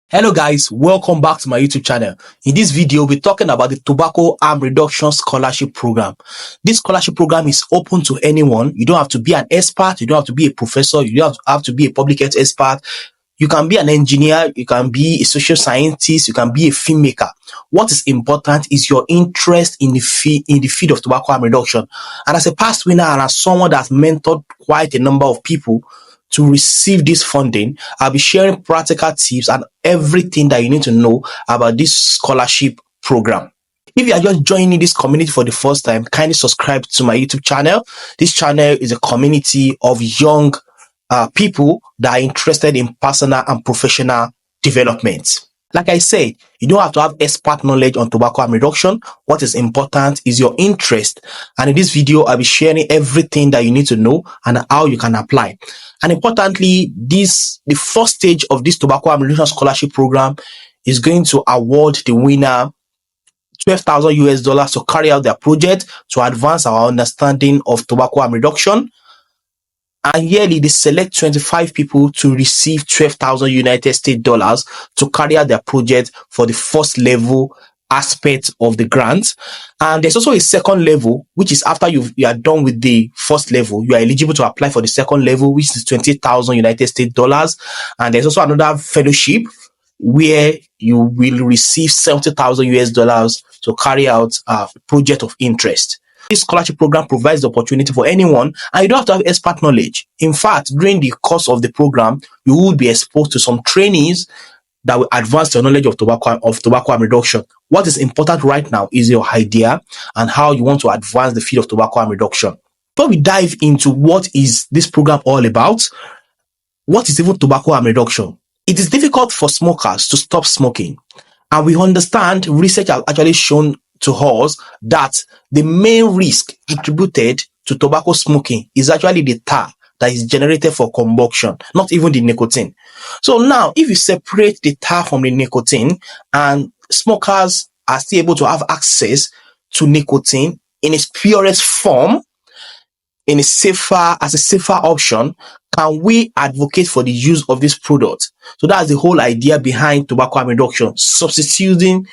Hello guys, welcome back to my YouTube channel. In this video, we'll be talking about the Tobacco Harm Reduction Scholarship Program. This scholarship program is open to anyone. You don't have to be an expert, you don't have to be a professor, you don't have to be a public health expert. You can be an engineer, you can be a social scientist, you can be a filmmaker. What is important is your interest in the field of tobacco harm reduction. And as a past winner and as someone that's mentored quite a number of people to receive this funding, I'll be sharing practical tips and everything that you need to know about this scholarship program. If you are just joining this community for the first time, kindly subscribe to my YouTube channel. This channel is a community of young people that are interested in personal and professional development. Like I said, you don't have to have expert knowledge on tobacco harm reduction. What is important is your interest. And in this video, I'll be sharing everything that you need to know and how you can apply. And importantly, the first stage of this tobacco harm reduction scholarship program is going to award the winner $12,000 to carry out their project to advance our understanding of tobacco harm reduction. And yearly, they select 25 people to receive 12,000 United States dollars to carry out their project for the first level aspect of the grant. And there's also a second level, which is after you are done with the first level, you are eligible to apply for the second level, which is 20,000 United States dollars. And there's also another fellowship where you will receive 70,000 US dollars to carry out a project of interest. This scholarship program provides the opportunity for anyone, and you don't have to have expert knowledge. In fact, during the course of the program, you will be exposed to some trainings that will advance your knowledge of tobacco harm reduction. What is important right now is your idea and how you want to advance the field of tobacco harm reduction. Before we dive into what is this program all about, what is even tobacco harm reduction? It is difficult for smokers to stop smoking, and we understand research has actually shown to us that the main risk attributed to tobacco smoking is actually the tar that is generated for combustion, not even the nicotine. So now, if you separate the tar from the nicotine and smokers are still able to have access to nicotine in its purest form, as a safer option, can we advocate for the use of this product? So that's the whole idea behind tobacco harm reduction, substituting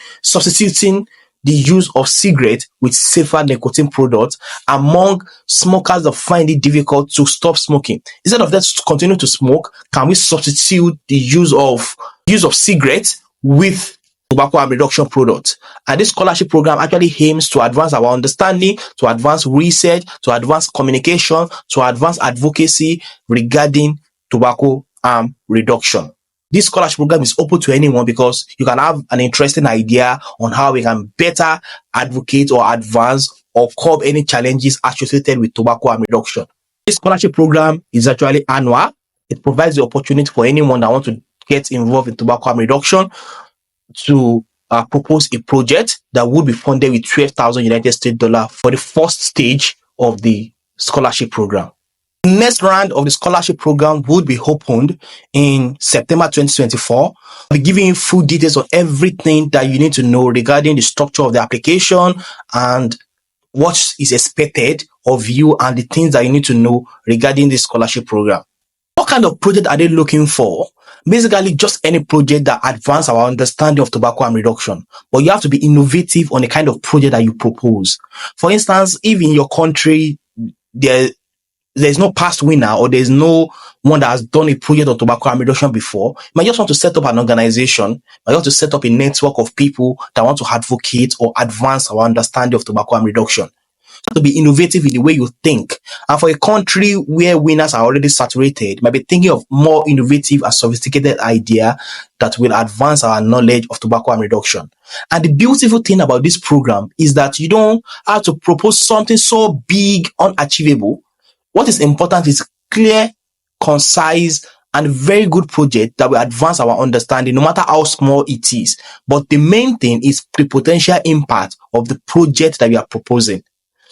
the use of cigarette with safer nicotine products among smokers that find it difficult to stop smoking. Instead of them to continue to smoke, can we substitute the use of cigarettes with tobacco harm reduction products? And this scholarship program actually aims to advance our understanding, to advance research, to advance communication, to advance advocacy regarding tobacco harm reduction. This scholarship program is open to anyone because you can have an interesting idea on how we can better advocate or advance or curb any challenges associated with tobacco harm reduction. This scholarship program is actually annual. It provides the opportunity for anyone that wants to get involved in tobacco harm reduction to propose a project that would be funded with 12,000 United States dollars for the first stage of the scholarship program. The next round of the scholarship program would be opened in September 2024. I'll be giving you full details on everything that you need to know regarding the structure of the application and what is expected of you and the things that you need to know regarding this scholarship program. What kind of project are they looking for? Basically, just any project that advances our understanding of tobacco harm reduction. But you have to be innovative on the kind of project that you propose. For instance, if in your country there's no past winner or there's no one that has done a project on tobacco harm reduction before, you might just want to set up an organization, you might want to set up a network of people that want to advocate or advance our understanding of tobacco harm reduction. To be innovative in the way you think. And for a country where winners are already saturated, you might be thinking of more innovative and sophisticated idea that will advance our knowledge of tobacco harm reduction. And the beautiful thing about this program is that you don't have to propose something so big, unachievable. What is important is clear, concise, and very good project that will advance our understanding, no matter how small it is. But the main thing is the potential impact of the project that we are proposing.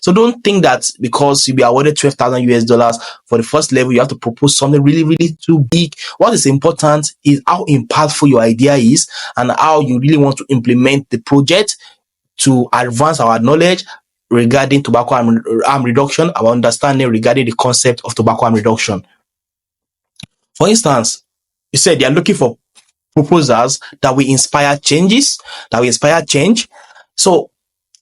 So don't think that because you'll be awarded 12,000 US dollars for the first level, you have to propose something really, really too big. What is important is how impactful your idea is and how you really want to implement the project to advance our knowledge regarding tobacco harm reduction, our understanding regarding the concept of tobacco harm reduction. For instance, you said they are looking for proposals that will inspire changes, that will inspire change. So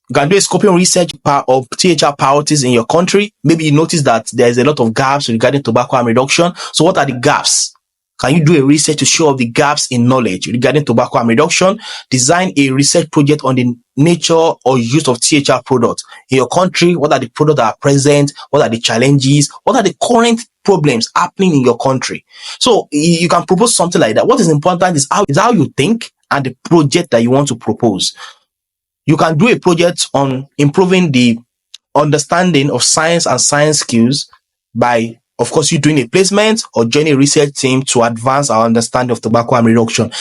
you can do a scoping research of THR priorities in your country. Maybe you notice that there's a lot of gaps regarding tobacco harm reduction. So what are the gaps? Can you do a research to show up the gaps in knowledge regarding tobacco harm reduction? Design a research project on the nature or use of THR products in your country. What are the products that are present? What are the challenges? What are the current problems happening in your country? So you can propose something like that. What is important is how you think and the project that you want to propose. You can do a project on improving the understanding of science and science skills by, of course, you doing a placement or joining a research team to advance our understanding of tobacco harm reduction.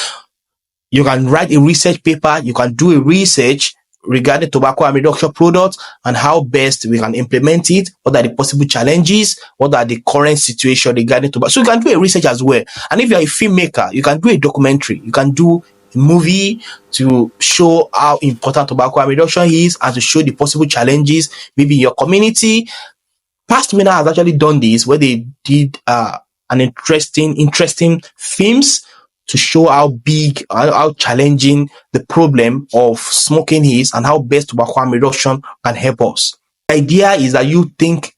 You can write a research paper. You can do a research regarding tobacco harm reduction products and how best we can implement it. What are the possible challenges? What are the current situation regarding tobacco? So you can do a research as well. And if you're a filmmaker, you can do a documentary. You can do movie to show how important tobacco harm reduction is and to show the possible challenges maybe in your community. Past winner has actually done this where they did an interesting films to show how big, how challenging the problem of smoking is and how best tobacco harm reduction can help us. The idea is that you think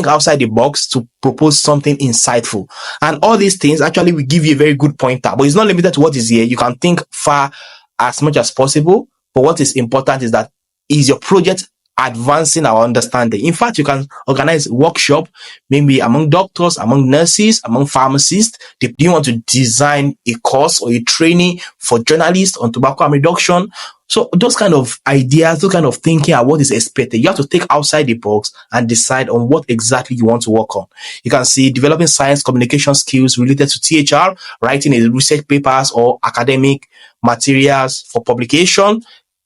outside the box to propose something insightful. And all these things actually will give you a very good pointer, but it's not limited to what is here. You can think far as much as possible. But what is important is that is your project advancing our understanding. In fact, you can organize a workshop, maybe among doctors, among nurses, among pharmacists. Do you want to design a course or a training for journalists on tobacco harm reduction? So those kind of ideas, those kind of thinking are what is expected. You have to think outside the box and decide on what exactly you want to work on. You can see developing science communication skills related to THR, writing a research papers or academic materials for publication.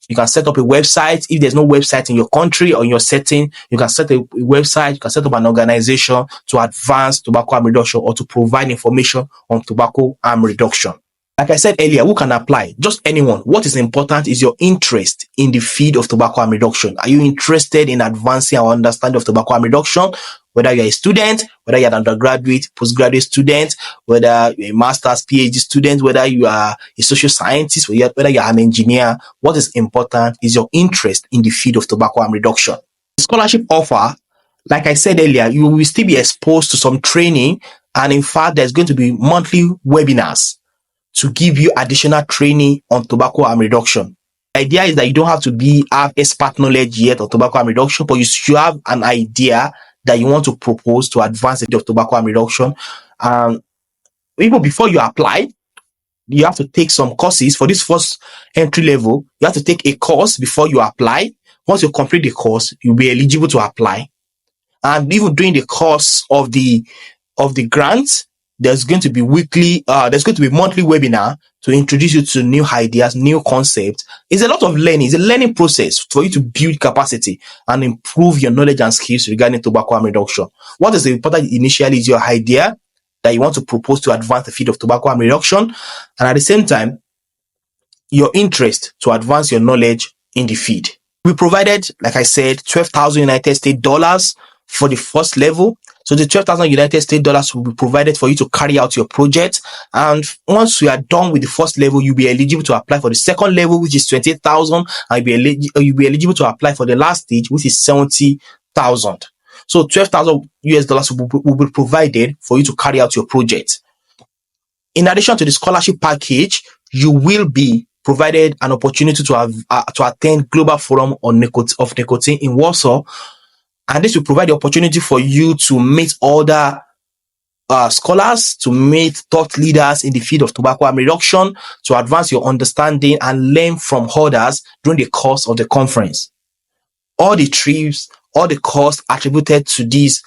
You can set up a website. If there's no website in your country or in your setting, you can set a website, you can set up an organization to advance tobacco harm reduction or to provide information on tobacco harm reduction. Like I said earlier, who can apply? Just anyone. What is important is your interest in the field of tobacco harm reduction. Are you interested in advancing our understanding of tobacco harm reduction? Whether you're a student, whether you're an undergraduate, postgraduate student, whether you're a master's, PhD student, whether you are a social scientist, whether you're an engineer, what is important is your interest in the field of tobacco harm reduction. The scholarship offer, like I said earlier, you will still be exposed to some training, and in fact, there's going to be monthly webinars to give you additional training on tobacco harm reduction. The idea is that you don't have to have expert knowledge yet on tobacco harm reduction, but you should have an idea that you want to propose to advance the field of tobacco harm reduction. Even before you apply, you have to take some courses. For this first entry level, you have to take a course before you apply. Once you complete the course, you'll be eligible to apply. And even during the course of the grant, there's going to be monthly webinar to introduce you to new ideas, new concepts. It's a lot of learning. It's a learning process for you to build capacity and improve your knowledge and skills regarding tobacco harm reduction. What is important initially is your idea that you want to propose to advance the field of tobacco harm reduction, and at the same time, your interest to advance your knowledge in the field. We provided, like I said, 12,000 United States dollars for the first level. So the 12,000 United States dollars will be provided for you to carry out your project. And once you are done with the first level, you'll be eligible to apply for the second level, which is 28,000, and you'll be eligible to apply for the last stage, which is 70,000. So 12,000 US dollars will be provided for you to carry out your project. In addition to the scholarship package, you will be provided an opportunity to attend Global Forum on Nicotine in Warsaw. And this will provide the opportunity for you to meet other scholars, to meet thought leaders in the field of tobacco harm reduction, to advance your understanding and learn from others during the course of the conference. All the trips, all the costs attributed to this,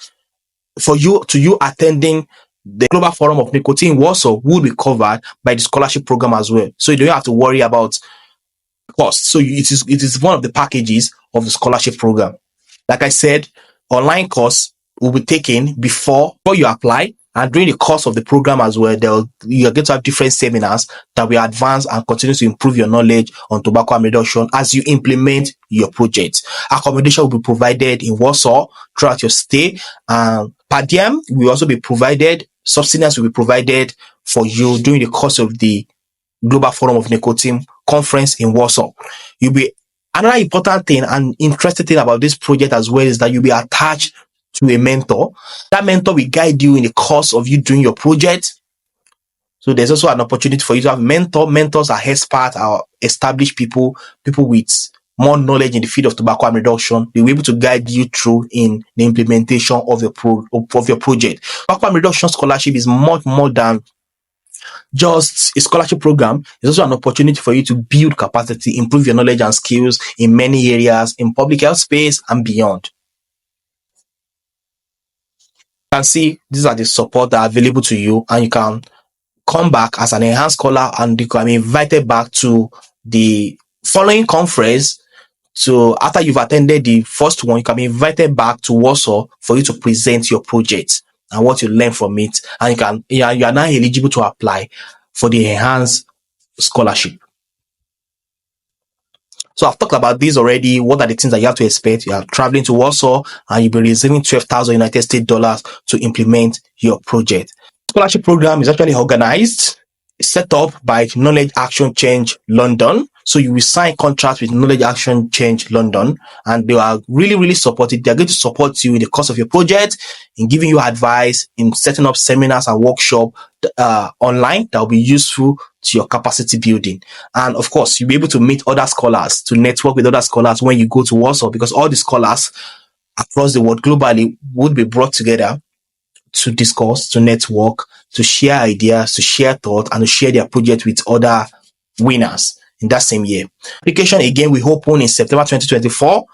to you attending the Global Forum of Nicotine in Warsaw will be covered by the scholarship program as well. So you don't have to worry about cost. So it is one of the packages of the scholarship program. Like I said, online course will be taken before you apply, and during the course of the program as well. You're going to have different seminars that will advance and continue to improve your knowledge on tobacco harm reduction as you implement your project. Accommodation will be provided in Warsaw throughout your stay. Per diem will also be provided. Subsistence will be provided for you during the course of the Global Forum of Nicotine conference in Warsaw. You'll be Another important thing and interesting thing about this project as well is that you'll be attached to a mentor. That mentor will guide you in the course of you doing your project. So there's also an opportunity for you to have mentor. Mentors are experts, are established people with more knowledge in the field of tobacco harm reduction. They'll be able to guide you through in the implementation of your project. Tobacco harm reduction scholarship is much more than just a scholarship program. It's also an opportunity for you to build capacity, improve your knowledge and skills in many areas, in public health space and beyond. You can see these are the support that are available to you, and you can come back as an enhanced scholar and you can be invited back to the following conference. So after you've attended the first one, you can be invited back to Warsaw for you to present your project and what you learn from it, and you are now eligible to apply for the enhanced scholarship. So I've talked about this already. What are the things that you have to expect? You are traveling to Warsaw and you'll be receiving 12,000 United States dollars to implement your project. Scholarship program is actually organized, set up by Knowledge Action Change London. So you will sign contracts with Knowledge Action Change London, and they are really supportive. They are going to support you in the course of your project, in giving you advice, in setting up seminars and workshops online that will be useful to your capacity building. And of course, you'll be able to meet other scholars, to network with other scholars when you go to Warsaw, because all the scholars across the world globally would be brought together to discuss, to network, to share ideas, to share thoughts, and to share their project with other winners in that same year. Application again will open in September 2024,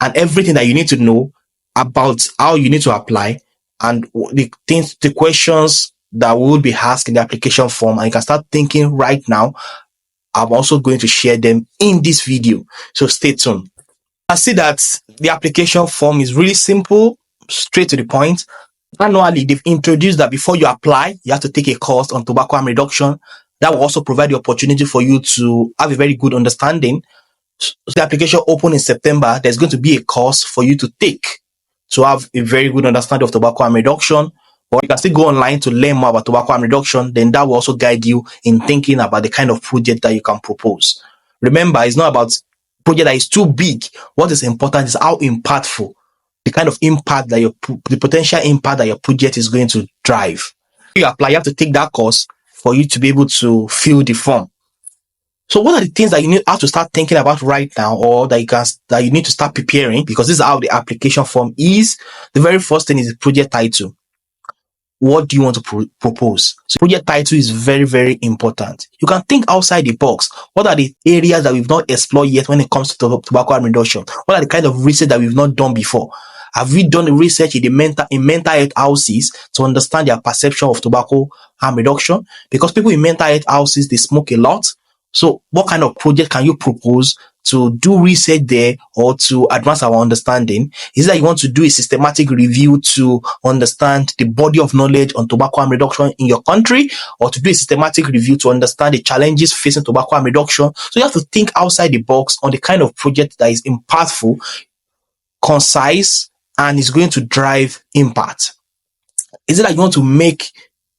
and everything that you need to know about how you need to apply and the questions that will be asked in the application form, and you can start thinking right now. I'm also going to share them in this video, so stay tuned. I see that the application form is really simple, straight to the point. Annually, they've introduced that before you apply, you have to take a course on tobacco harm reduction. That will also provide the opportunity for you to have a very good understanding. So the application open in September. There's going to be a course for you to take to have a very good understanding of tobacco harm reduction. But you can still go online to learn more about tobacco harm reduction. Then that will also guide you in thinking about the kind of project that you can propose. Remember, it's not about project that is too big. What is important is how impactful, the kind of impact that the potential impact that your project is going to drive. When you apply, you have to take that course for you to be able to fill the form. So what are the things that you have to start thinking about right now, or that you need to start preparing? Because this is how the application form is. The very first thing is the project title. What do you want to propose? So project title is very important. You can think outside the box. What are the areas that we've not explored yet when it comes to tobacco harm reduction? What are the kind of research that we've not done before? Have we done the research in mental health houses to understand their perception of tobacco harm reduction? Because people in mental health houses, they smoke a lot. So what kind of project can you propose to do research there or to advance our understanding? Is that you want to do a systematic review to understand the body of knowledge on tobacco harm reduction in your country, or to do a systematic review to understand the challenges facing tobacco harm reduction? So you have to think outside the box on the kind of project that is impactful, concise, and is going to drive impact. Is it that you want to make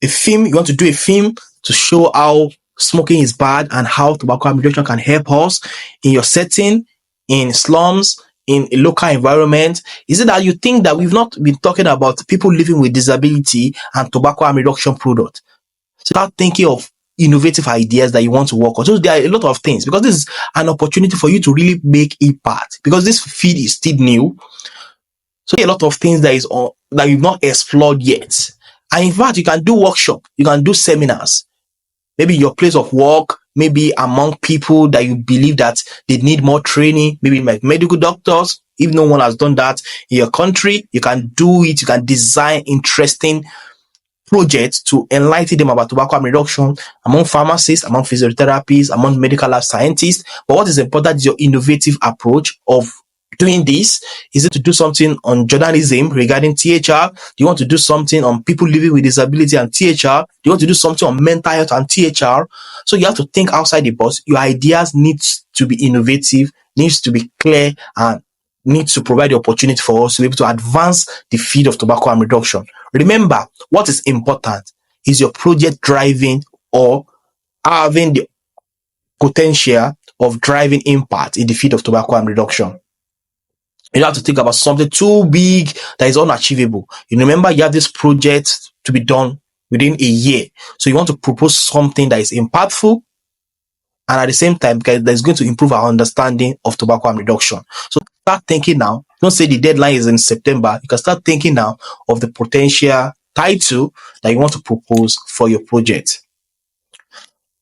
a film? You want to do a film to show how smoking is bad and how tobacco harm reduction can help us in your setting, in slums, in a local environment? Is it that you think that we've not been talking about people living with disability and tobacco harm reduction product? So start thinking of innovative ideas that you want to work on. So there are a lot of things, because this is an opportunity for you to really make impact, because this field is still new. So there are a lot of things that you've not explored yet. And in fact, you can do workshop, you can do seminars, maybe your place of work, maybe among people that you believe that they need more training, maybe like medical doctors. If no one has done that in your country, you can do it. You can design interesting projects to enlighten them about tobacco harm reduction among pharmacists, among physiotherapists, among medical lab scientists. But what is important is your innovative approach of doing this. Is it to do something on journalism regarding THR? Do you want to do something on people living with disability and THR? Do you want to do something on mental health and THR? So you have to think outside the box. Your ideas need to be innovative, needs to be clear, and needs to provide the opportunity for us to be able to advance the field of tobacco harm reduction. Remember, what is important is your project driving or having the potential of driving impact in the field of tobacco harm reduction. You don't have to think about something too big that is unachievable. You remember you have this project to be done within a year. So you want to propose something that is impactful and at the same time that is going to improve our understanding of tobacco harm reduction. So start thinking now. Don't say the deadline is in September. You can start thinking now of the potential title that you want to propose for your project.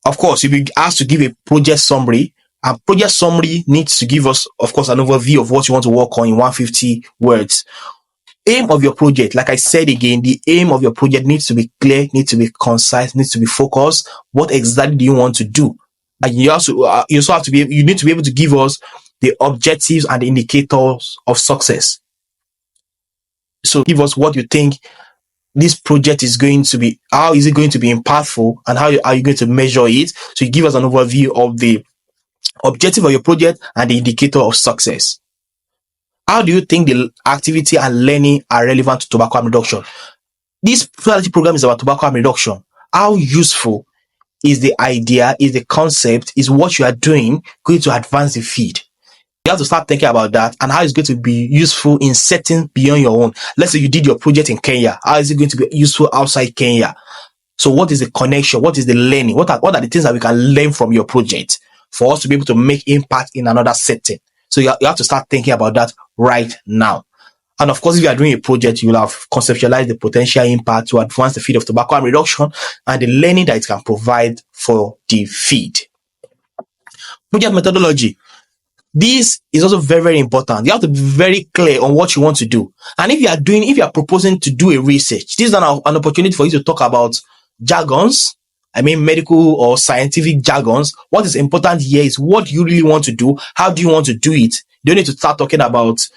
Of course, you'll be asked to give a project summary, and project summary needs to give us, of course, an overview of what you want to work on in 150 words. Aim of your project, like I said again, the aim of your project needs to be clear, needs to be concise, needs to be focused. What exactly do you want to do? And you also have to you need to be able to give us the objectives and the indicators of success. So give us what you think this project is going to be, how is it going to be impactful, and how are you going to measure it? So you give us an overview of the objective of your project and the indicator of success. How do you think the activity and learning are relevant to tobacco harm reduction? This strategy program is about tobacco harm reduction. How useful is the idea, is the concept, is what you are doing going to advance the field? You have to start thinking about that and how it's going to be useful in setting beyond your own. Let's say you did your project in Kenya. How is it going to be useful outside Kenya? So what is the connection? What is the learning? What are the things that we can learn from your project for us to be able to make impact in another setting? So you have to start thinking about that right now. And of course, if you are doing a project, you will have conceptualized the potential impact to advance the field of tobacco harm reduction and the learning that it can provide for the field. Project methodology. This is also very, very important. You have to be very clear on what you want to do. And if you are proposing to do a research, this is an opportunity for you to talk about jargons. I mean, medical or scientific jargons. What is important here is what you really want to do. How do you want to do it? You don't need to start talking about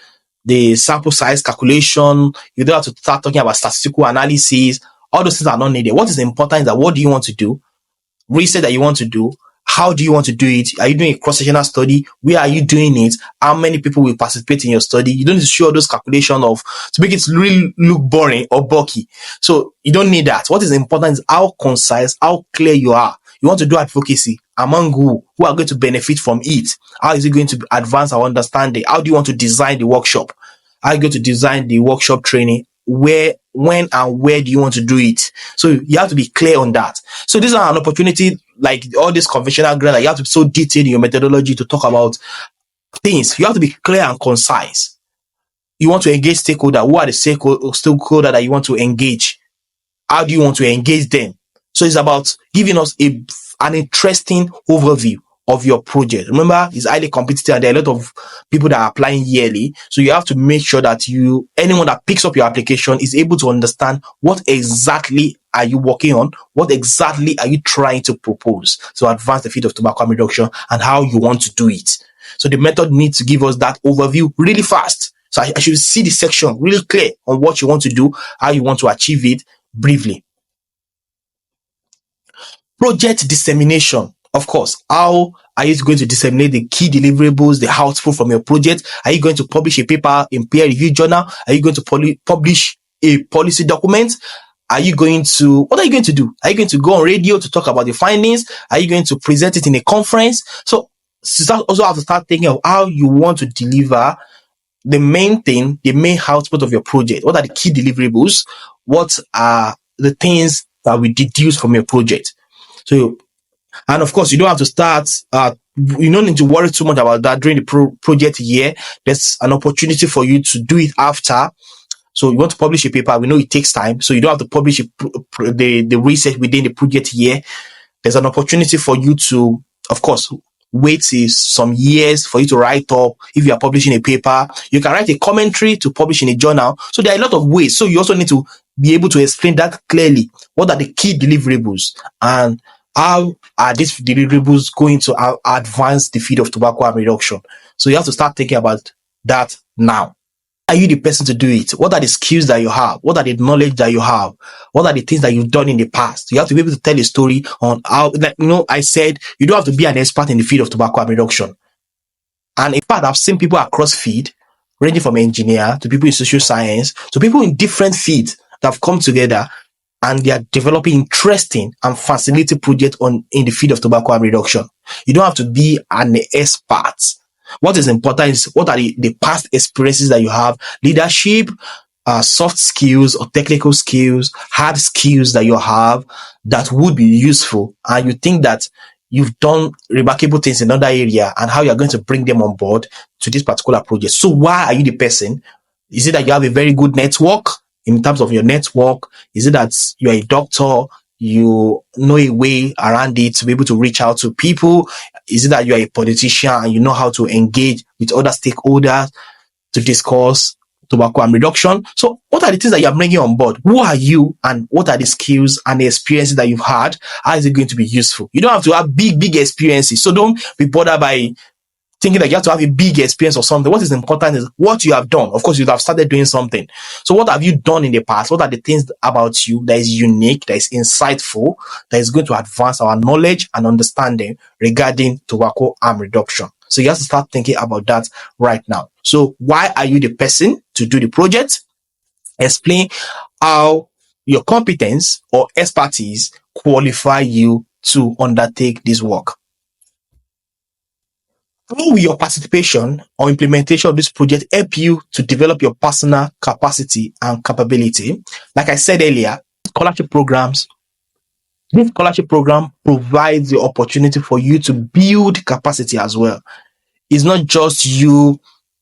the sample size calculation. You don't have to start talking about statistical analysis. All those things are not needed. What is important is that what do you want to do? Research that you want to do. How do you want to do it? Are you doing a cross-sectional study? Where are you doing it? How many people will participate in your study? You don't need to show those calculations to make it really look boring or bulky. So you don't need that. What is important is how concise, how clear you are. You want to do advocacy among who are going to benefit from it? How is it going to advance our understanding? How do you want to design the workshop? How are you going to design the workshop training? Where, when, and where do you want to do it? So you have to be clear on that. So this is an opportunity, like all this conventional grant, that you have to be so detailed in your methodology to talk about things. You have to be clear and concise. You want to engage stakeholders. Who are the stakeholders that you want to engage? How do you want to engage them? So it's about giving us an interesting overview of your project. Remember, it's highly competitive and there are a lot of people that are applying yearly. So you have to make sure that anyone that picks up your application is able to understand what exactly are you working on? What exactly are you trying to propose to advance the field of tobacco harm reduction and how you want to do it? So the method needs to give us that overview really fast. So I should see the section really clear on what you want to do, how you want to achieve it briefly. Project dissemination. Of course, how are you going to disseminate the key deliverables, the output from your project? Are you going to publish a paper in peer-reviewed journal? Are you going to publish a policy document? What are you going to do? Are you going to go on radio to talk about the findings? Are you going to present it in a conference? So you also have to start thinking of how you want to deliver the main thing, the main output of your project. What are the key deliverables? What are the things that we deduce from your project? So, and of course, you don't have to start, you don't need to worry too much about that during the project year. There's an opportunity for you to do it after. So you want to publish a paper, we know it takes time. So you don't have to publish the research within the project year. There's an opportunity for you to, of course, wait some years for you to write up. If you are publishing a paper, you can write a commentary to publish in a journal. So there are a lot of ways. So you also need to be able to explain that clearly. What are the key deliverables and how are these deliverables going to advance the field of tobacco harm reduction? So you have to start thinking about that now. Are you the person to do it? What are the skills that you have? What are the knowledge that you have? What are the things that you've done in the past? You have to be able to tell a story on how, I said you don't have to be an expert in the field of tobacco harm reduction. And in fact, I've seen people across field, ranging from engineer to people in social science, to people in different fields that have come together and they are developing interesting and fascinating projects in the field of tobacco harm reduction. You don't have to be an expert. What is important is what are the past experiences that you have, leadership, soft skills or technical skills, hard skills that you have that would be useful, and you think that you've done remarkable things in another area, and how you're going to bring them on board to this particular project. So why are you the person? Is it that you have a very good network in terms of your network? Is it that you're a doctor, you know a way around it to be able to reach out to people? Is it that you're a politician and you know how to engage with other stakeholders to discuss tobacco harm reduction? So what are the things that you're bringing on board? Who are you, and what are the skills and the experiences that you've had? How is it going to be useful? You don't have to have big experiences. So don't be bothered by thinking that you have to have a big experience or something. What is important is what you have done. Of course, you have started doing something. So what have you done in the past? What are the things about you that is unique, that is insightful, that is going to advance our knowledge and understanding regarding tobacco harm reduction? So you have to start thinking about that right now. So why are you the person to do the project? Explain how your competence or expertise qualify you to undertake this work. How will your participation or implementation of this project help you to develop your personal capacity and capability? Like I said earlier, this scholarship program provides the opportunity for you to build capacity as well. It's not just you,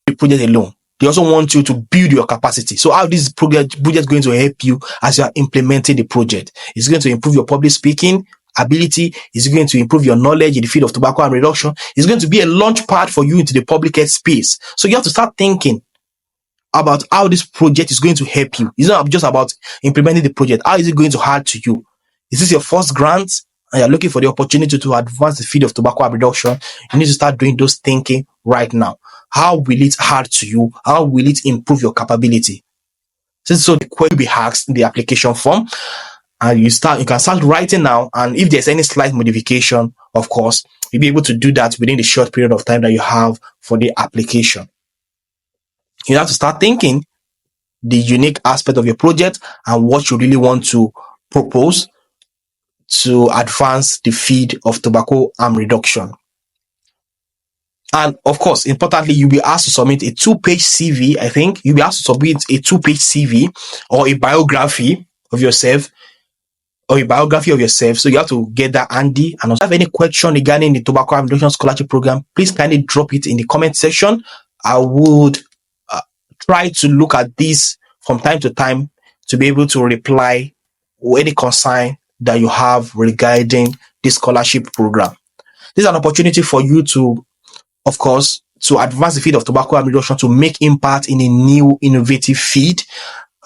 the project alone. They also want you to build your capacity. So how this project is going to help you as you are implementing the project? It's going to improve your public speaking ability. It's going to improve your knowledge in the field of tobacco harm reduction. It's going to be a launch pad for you into the public health space. So you have to start thinking about how this project is going to help you. It's not just about implementing the project. How is it going to add to you? Is this your first grant and you're looking for the opportunity to advance the field of tobacco harm reduction? You need to start doing those thinking right now. How will it add to you? How will it improve your capability? So the question will be asked in the application form, and you can start writing now. And if there's any slight modification, of course, you'll be able to do that within the short period of time that you have for the application. You have to start thinking the unique aspect of your project and what you really want to propose to advance the field of tobacco harm reduction. And of course, importantly, you'll be asked to submit a 2-page CV. I think you'll be asked to submit a 2-page CV or a biography of yourself. So you have to get that handy. And if you have any question regarding the tobacco harm reduction scholarship program, please kindly drop it in the comment section. I would try to look at this from time to time to be able to reply with any concern that you have regarding this scholarship program. This is an opportunity for you to, of course, to advance the field of tobacco harm reduction, to make impact in a new innovative field.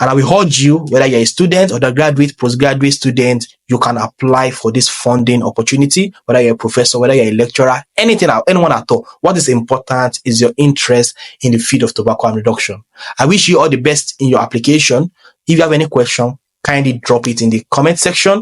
And I will urge you, whether you're a student, undergraduate, postgraduate student, you can apply for this funding opportunity, whether you're a professor, whether you're a lecturer, anyone at all. What is important is your interest in the field of tobacco harm reduction. I wish you all the best in your application. If you have any question, kindly drop it in the comment section.